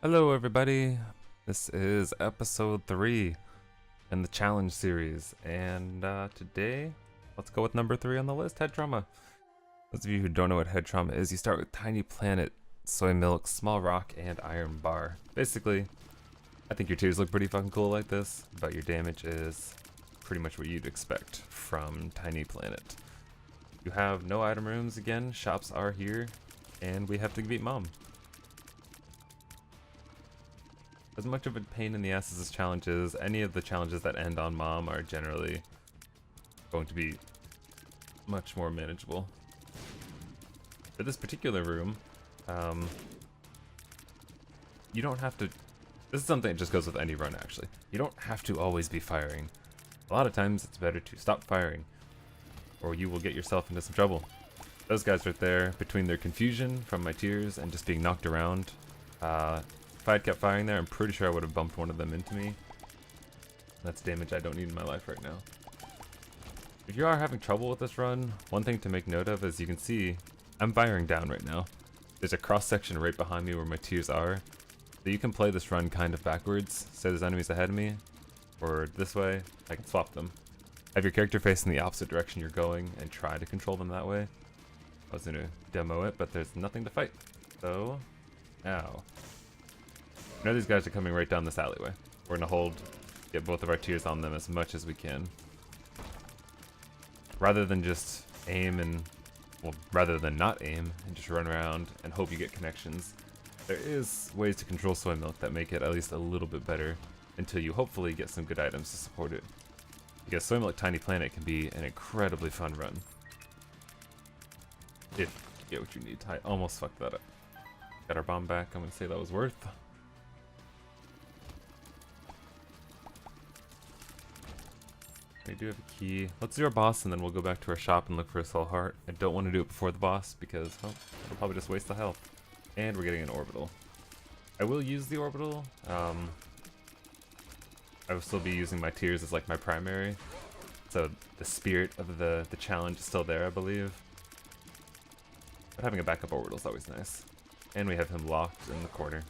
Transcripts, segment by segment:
Hello, everybody. This is episode 3 in the challenge series, and today, let's go with number 3 on the list, head trauma. Those of you who don't know what head trauma is, you start with tiny planet, soy milk, small rock, and iron bar. Basically, I think your tiers look pretty fucking cool like this, but your damage is pretty much what you'd expect from tiny planet. You have no item rooms again, shops are here, and we have to beat mom. As much of a pain in the ass as this challenge is, any of the challenges that end on mom are generally going to be much more manageable. For this particular room, you don't have to... This is something that just goes with any run, actually. You don't have to always be firing. A lot of times, it's better to stop firing, or you will get yourself into some trouble. Those guys right there, between their confusion from my tears and just being knocked around, if I had kept firing there, I'm pretty sure I would have bumped one of them into me. That's damage I don't need in my life right now. If you are having trouble with this run, one thing to make note of is you can see I'm firing down right now. There's a cross section right behind me where my tears are. So you can play this run kind of backwards. Say there's enemies ahead of me, or this way, I can swap them. Have your character facing the opposite direction you're going and try to control them that way. I was gonna demo it, but there's nothing to fight. So, ow. I know these guys are coming right down this alleyway. We're gonna hold, get both of our tears on them as much as we can. Rather than just aim and, well, rather than not aim and just run around and hope you get connections, there is ways to control soy milk that make it at least a little bit better until you hopefully get some good items to support it. Because soy milk tiny planet can be an incredibly fun run. If you get what you need. I almost fucked that up. Got our bomb back. I'm gonna say that was worth. We do have a key. Let's do our boss and then we'll go back to our shop and look for a soul heart. I don't want to do it before the boss because, well, it'll probably just waste the health. And we're getting an orbital. I will use the orbital. I will still be using my tears as like my primary. So the spirit of the challenge is still there, I believe. But having a backup orbital is always nice. And we have him locked in the corner.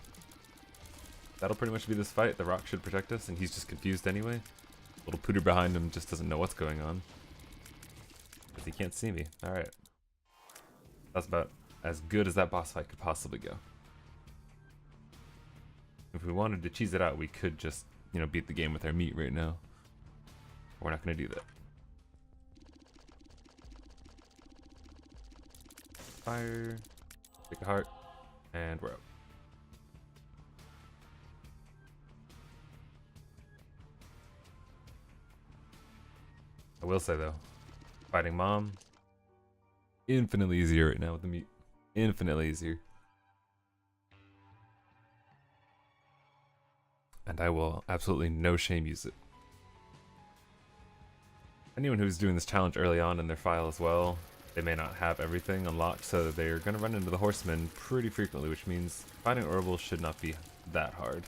That'll pretty much be this fight. The rock should protect us and he's just confused anyway. Little pooter behind him just doesn't know what's going on. Because he can't see me. Alright. That's about as good as that boss fight could possibly go. If we wanted to cheese it out, we could just, you know, beat the game with our meat right now. We're not going to do that. Fire. Take a heart. And we're out. I will say though, fighting mom, infinitely easier right now with the meat. Infinitely easier. And I will absolutely no shame use it. Anyone who's doing this challenge early on in their file as well, they may not have everything unlocked, so they're going to run into the Horseman pretty frequently, which means finding Orbital should not be that hard.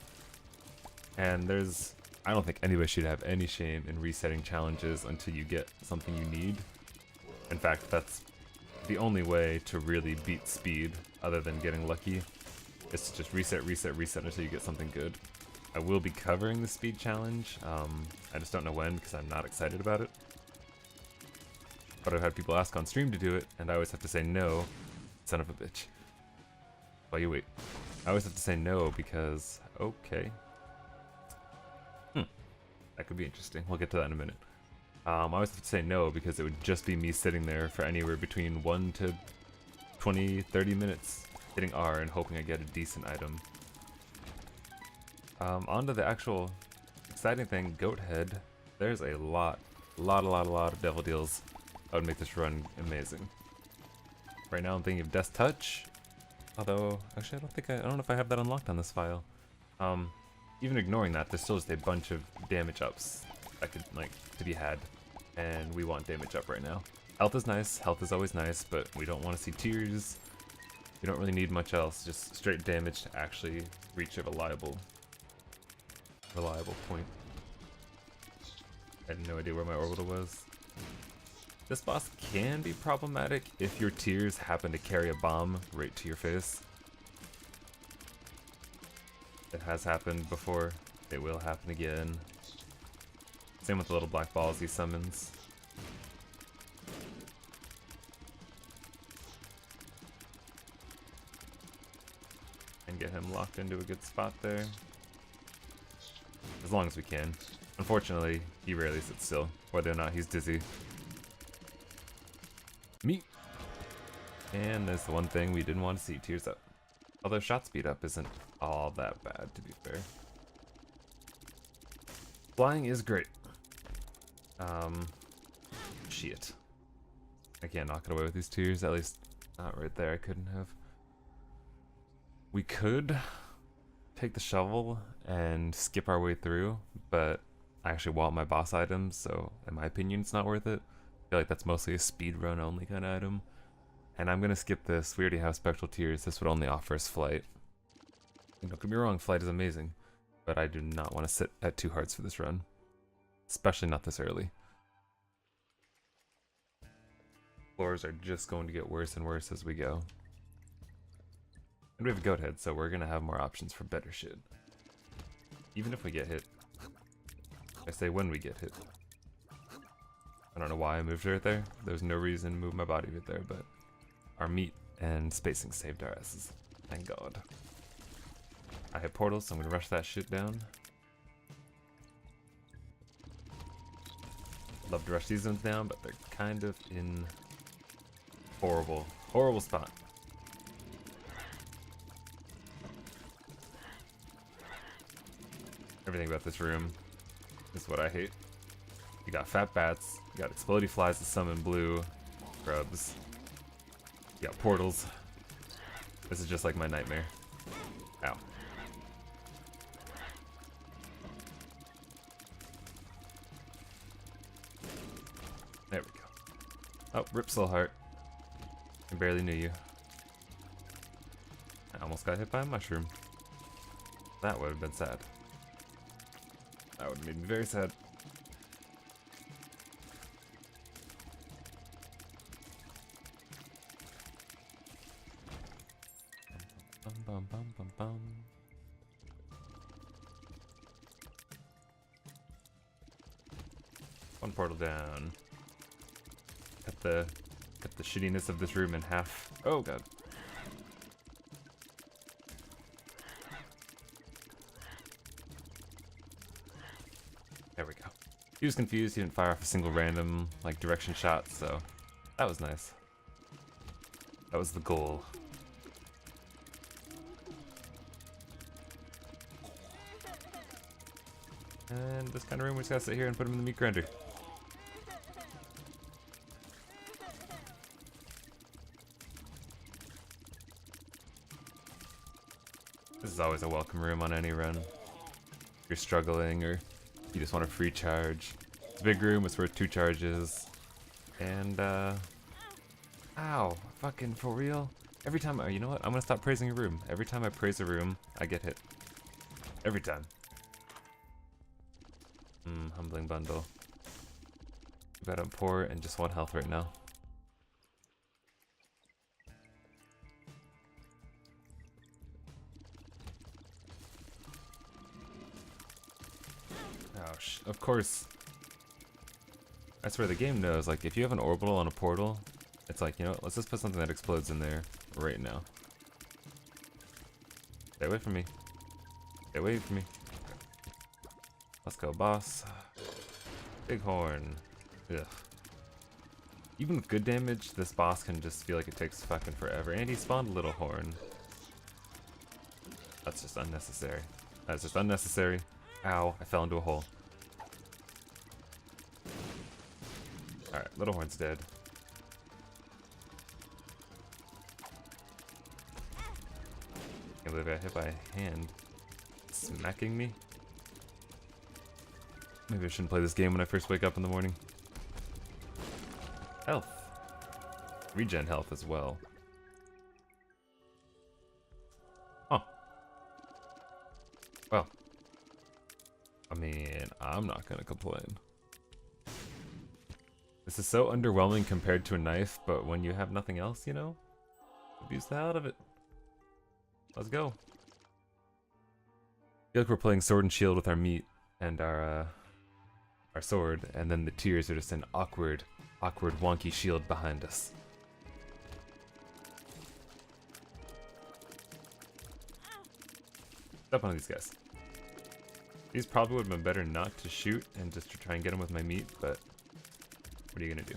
And I don't think anybody should have any shame in resetting challenges until you get something you need. In fact, that's the only way to really beat speed, other than getting lucky, is to just reset, reset, reset until you get something good. I will be covering the speed challenge, I just don't know when because I'm not excited about it. But I've had people ask on stream to do it, and I always have to say no, son of a bitch. While you wait. I always have to say no because, okay. That could be interesting. We'll get to that in a minute. I always have to say no because it would just be me sitting there for anywhere between 1 to 20, 30 minutes hitting R and hoping I get a decent item. On to the actual exciting thing, Goat Head. There's a lot of devil deals that would make this run amazing. Right now I'm thinking of Death Touch, although actually I don't know if I have that unlocked on this file. Even ignoring that, there's still just a bunch of damage ups that could, like, to be had. And we want damage up right now. Health is nice, health is always nice, but we don't want to see tears. We don't really need much else, just straight damage to actually reach a reliable point. I had no idea where my orbital was. This boss can be problematic if your tears happen to carry a bomb right to your face. It has happened before. It will happen again. Same with the little black balls he summons. And get him locked into a good spot there. As long as we can. Unfortunately, he rarely sits still, whether or not he's dizzy. Meat! And there's the one thing we didn't want to see, tears up. Although shot speed up isn't all that bad, to be fair. Flying is great. Shit. I can't knock it away with these tears, at least not right there, I couldn't have. We could take the shovel and skip our way through, but I actually want my boss items, so in my opinion it's not worth it. I feel like that's mostly a speedrun only kind of item. And I'm gonna skip this. We already have Spectral Tears. This would only offer us Flight. Don't get me wrong, Flight is amazing, but I do not want to sit at 2 hearts for this run. Especially not this early. Floors are just going to get worse and worse as we go. And we have a goat head, so we're gonna have more options for better shit. Even if we get hit. I say when we get hit. I don't know why I moved right there. There's no reason to move my body right there, but our meat and spacing saved our asses. Thank God. I hit portals, so I'm gonna rush that shit down. Love to rush these ones down, but they're kind of in horrible, horrible spot. Everything about this room is what I hate. You got fat bats, you got explodey flies to summon blue, grubs, you got portals. This is just like my nightmare. Ow. There we go. Oh, rip soul heart. I barely knew you. I almost got hit by a mushroom. That would have been sad. That would have made me very sad. Bum, bum, bum, bum, bum. One portal down. Cut the shittiness of this room in half. Oh god. There we go. He was confused, he didn't fire off a single random, like, direction shot, so that was nice. That was the goal. And this kind of room, we just gotta sit here and put him in the meat grinder. This is always a welcome room on any run. If you're struggling or you just want a free charge. It's a big room, it's worth 2 charges. And, ow, fucking for real? Every time, you know what? I'm gonna stop praising a room. Every time I praise a room, I get hit. Every time. Humbling bundle. But I'm poor and just 1 health right now. Ouch. Of course. I swear the game knows, like, if you have an orbital on a portal, it's like, you know what, let's just put something that explodes in there right now. Stay away from me. Stay away from me. Let's go, boss. Big horn. Ugh. Even with good damage, this boss can just feel like it takes fucking forever. And he spawned a little horn. That's just unnecessary. That's just unnecessary. Ow, I fell into a hole. Alright, little horn's dead. Can't believe I got hit by a hand. Smacking me? Maybe I shouldn't play this game when I first wake up in the morning. Health. Regen health as well. Huh. Well. I mean, I'm not gonna complain. This is so underwhelming compared to a knife, but when you have nothing else, you know? Abuse the hell out of it. Let's go. feel like we're playing sword and shield with our meat and our sword, and then the tears are just an awkward, wonky shield behind us. Step on these guys. These probably would have been better not to shoot and just to try and get them with my meat, but what are you gonna do?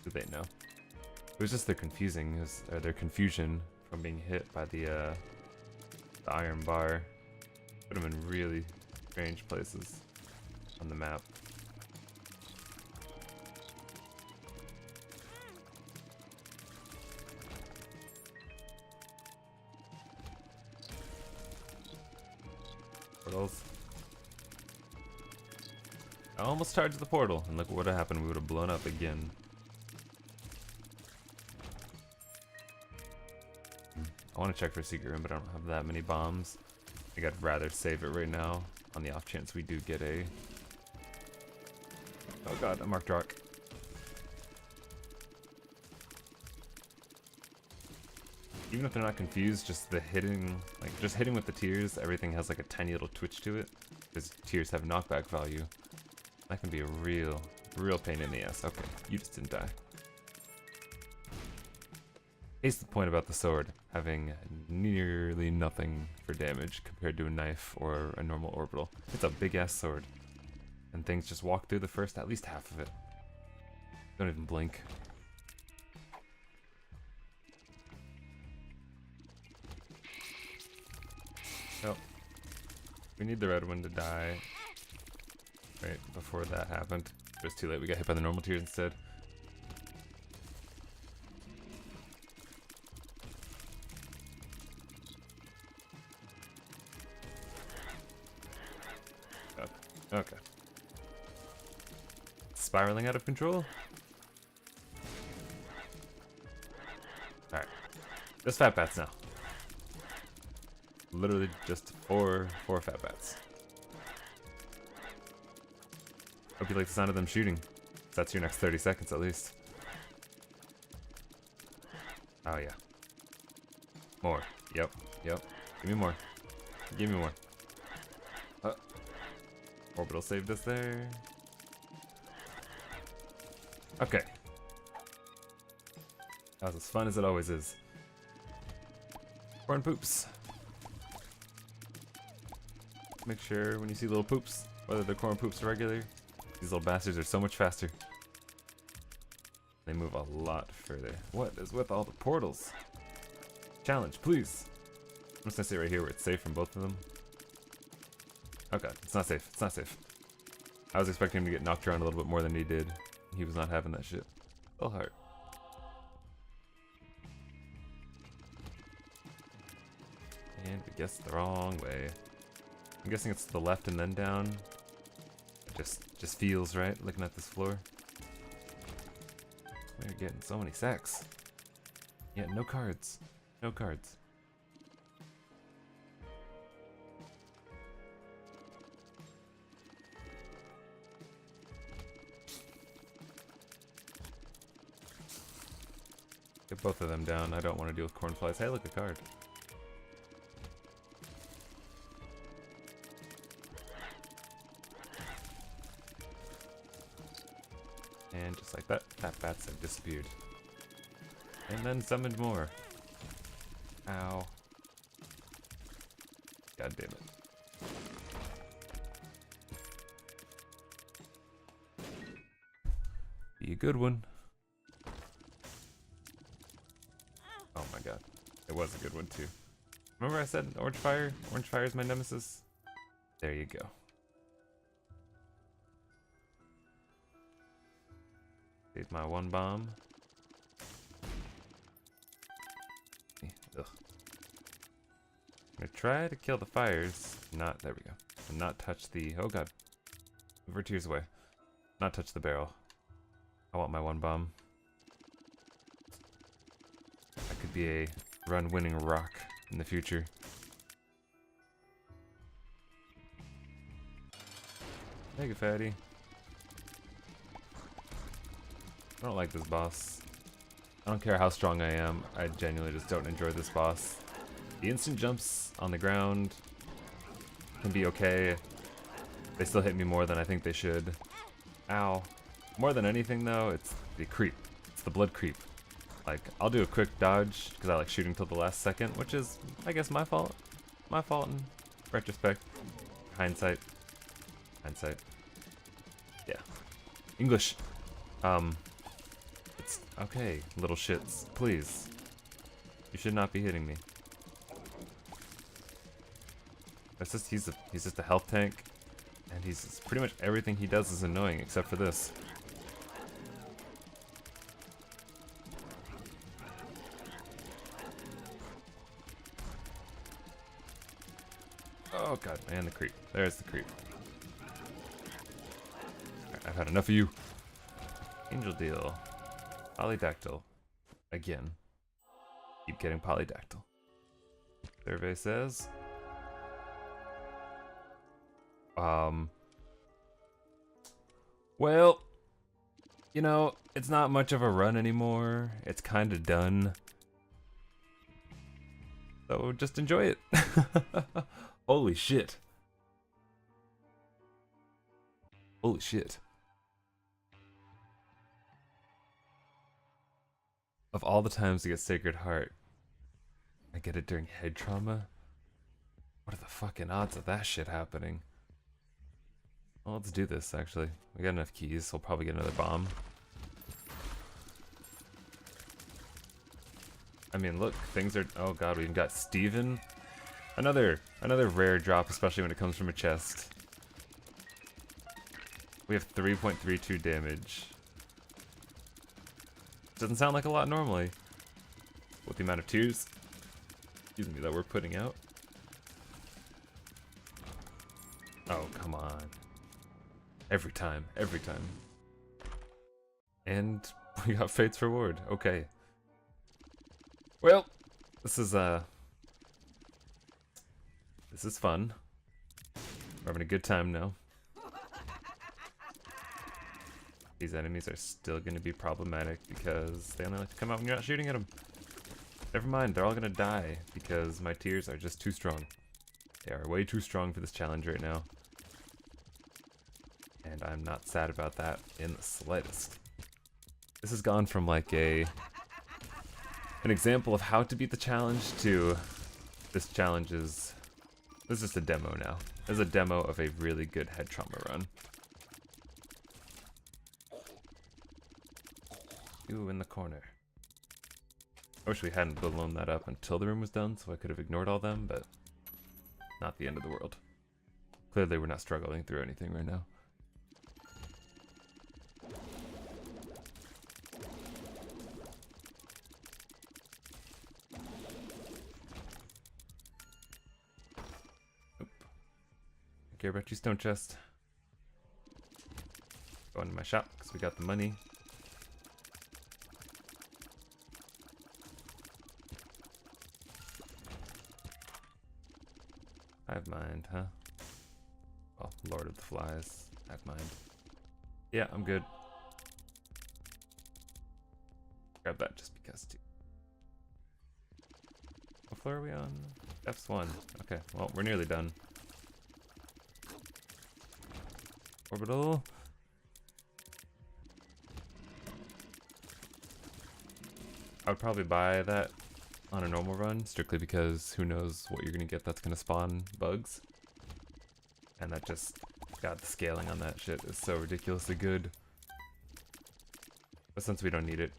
Do they know? It was just their their confusion from being hit by the iron bar. Put them in really strange places on the map. Portals. I almost charged the portal, and look what would have happened. We would have blown up again. I want to check for a secret room, but I don't have that many bombs. I think I'd rather save it right now on the off chance we do get a... Oh god, a marked rock. Even if they're not confused, just the hitting, like just hitting with the tears, everything has like a tiny little twitch to it, because tears have knockback value. That can be a real pain in the ass. Okay, you just didn't die. Here's the point about the sword having nearly nothing for damage compared to a knife or a normal orbital. It's a big ass sword, and things just walk through the first at least half of it. Don't even blink. Oh, we need the red one to die right before that happened. It was too late. We got hit by the normal tears instead. Okay. Spiraling out of control? Alright. Just fat bats now. Literally just four fat bats. Hope you like the sound of them shooting. That's your next 30 seconds at least. Oh yeah. More. Yep. Give me more. Give me more. Orbital saved us there. Okay. That was as fun as it always is. Corn poops. Make sure when you see little poops, whether they're corn poops or regular, these little bastards are so much faster. They move a lot further. What is with all the portals? Challenge, please. I'm just gonna sit right here where it's safe from both of them. Oh god, it's not safe. It's not safe. I was expecting him to get knocked around a little bit more than he did. He was not having that shit. Full heart. And we guessed the wrong way. I'm guessing it's to the left and then down. It just feels right looking at this floor. We're getting so many sacks. Yeah, no cards. No cards. Get both of them down. I don't want to deal with cornflies. Hey, look, a card. And just like that, fat bats have disappeared. And then summoned more. Ow. God damn it. Be a good one. Oh my god. It was a good one too. Remember I said orange fire? Orange fire is my nemesis? There you go. Save my one bomb. Ugh. I'm gonna try to kill the fires. There we go. And not touch the, oh god. Move her tears away. Not touch the barrel. I want my one bomb. That could be a run-winning rock in the future. Thank you, fatty. I don't like this boss. I don't care how strong I am, I genuinely just don't enjoy this boss. The instant jumps on the ground can be okay. They still hit me more than I think they should. Ow. More than anything though, it's the creep. It's the blood creep. Like, I'll do a quick dodge because I like shooting till the last second, which is, I guess, my fault. My fault in retrospect. Hindsight. Hindsight. Yeah. English. It's okay, little shits. Please. You should not be hitting me. It's just, he's just a health tank. And he's pretty much everything he does is annoying except for this. Oh god, man, the creep. There's the creep. Alright, I've had enough of you. Angel deal. Polydactyl. Again. Keep getting polydactyl. Survey says. Well, you know, it's not much of a run anymore. It's kind of done. So just enjoy it. Holy shit. Holy shit. Of all the times to get Sacred Heart, I get it during head trauma? What are the fucking odds of that shit happening? Well, let's do this, actually. We got enough keys, so we'll probably get another bomb. I mean, look, things are... Oh god, we even got Steven. Another rare drop, especially when it comes from a chest. We have 3.32 damage. Doesn't sound like a lot normally. With the amount of tears, excuse me, that we're putting out. Oh, come on. Every time, every time. And we got Fate's Reward. Okay. Well, this is fun. We're having a good time now. These enemies are still going to be problematic because they only like to come out when you're not shooting at them. Never mind, they're all going to die because my tears are just too strong. They are way too strong for this challenge right now. And I'm not sad about that in the slightest. This has gone from like an example of how to beat the challenge to this challenge is... This is just a demo now. This is a demo of a really good head trauma run. Ooh, in the corner. I wish we hadn't blown that up until the room was done so I could have ignored all them, but not the end of the world. Clearly we're not struggling through anything right now. Nope. I care about you, stone chest. Go into my shop because we got the money. Hive mind, huh? Well, Lord of the Flies. Hive mind. Yeah, I'm good. Grab that just because too. What floor are we on? F1. Okay, well, we're nearly done. Orbital. I would probably buy that on a normal run, strictly because who knows what you're gonna get that's gonna spawn bugs. And that just, god, the scaling on that shit is so ridiculously good. But since we don't need it,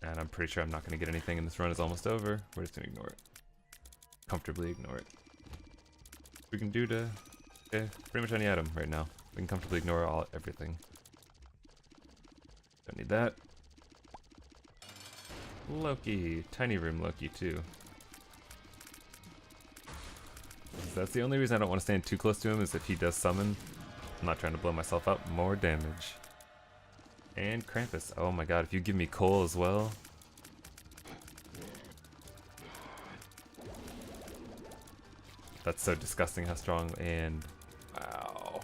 and I'm pretty sure I'm not gonna get anything and this run is almost over, we're just gonna ignore it. Comfortably ignore it. We can do to, yeah, pretty much any item right now. We can comfortably ignore everything. Don't need that. Loki. Tiny room Loki, too. That's the only reason I don't want to stand too close to him, is if he does summon. I'm not trying to blow myself up. More damage. And Krampus. Oh my god, if you give me coal as well. That's so disgusting how strong, and... Wow.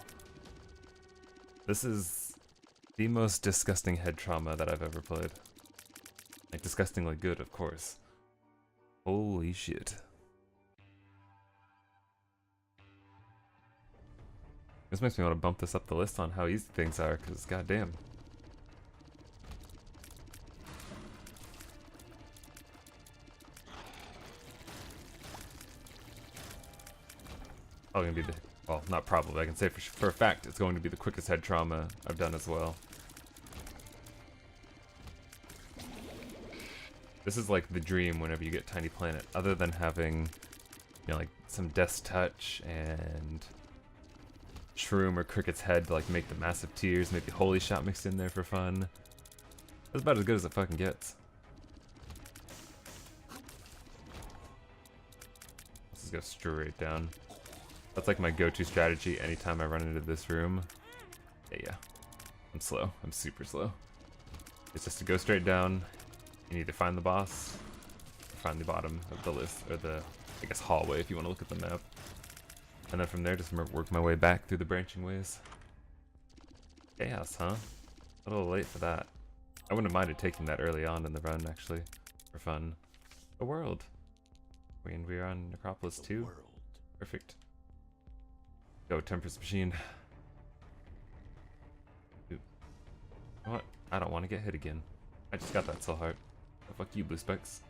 This is the most disgusting head trauma that I've ever played. Like, disgustingly good, of course. Holy shit. This makes me want to bump this up the list on how easy things are, because goddamn. Probably gonna be the, well, not probably, I can say for a fact it's going to be the quickest head trauma I've done as well. This is like the dream whenever you get Tiny Planet, other than having, you know, like some Death's Touch and Shroom or Cricket's Head to like make the massive tears, maybe Holy Shot mixed in there for fun. That's about as good as it fucking gets. Let's just go straight down. That's like my go-to strategy anytime I run into this room. Yeah. I'm slow. I'm super slow. It's just to go straight down and either find the boss or find the bottom of the list, or the, I guess, hallway if you want to look at the map. And then from there, just work my way back through the branching ways. Chaos, huh? A little late for that. I wouldn't have minded taking that early on in the run, actually, for fun. A world. I mean, we're on Necropolis 2. Perfect. Go, Tempest Machine. Dude. You know what? I don't want to get hit again. I just got that soul heart. Oh, fuck you, Blue Specks.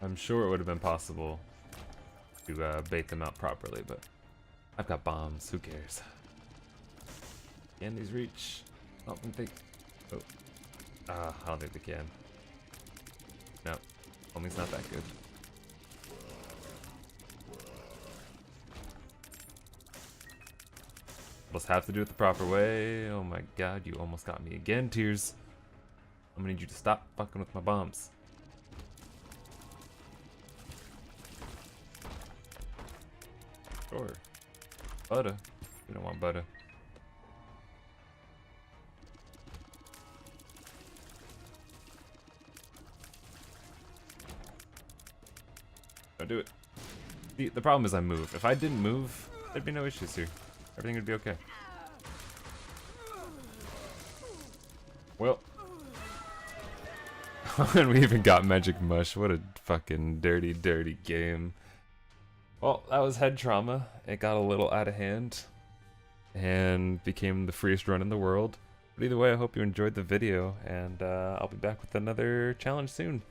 I'm sure it would have been possible to bait them out properly, but I've got bombs. Who cares? Can these reach? I don't think they... Oh. I don't think they can. No. Homie's not that good. Just have to do it the proper way. Oh my god, you almost got me again, Tears. I'm gonna need you to stop fucking with my bombs. Sure. Butter. We don't want butter. Don't do it. The problem is I move. If I didn't move, there'd be no issues here. Everything would be okay. Well. And we even got Magic Mush. What a fucking dirty, dirty game. Well, that was head trauma. It got a little out of hand and became the freest run in the world. But either way, I hope you enjoyed the video, and I'll be back with another challenge soon.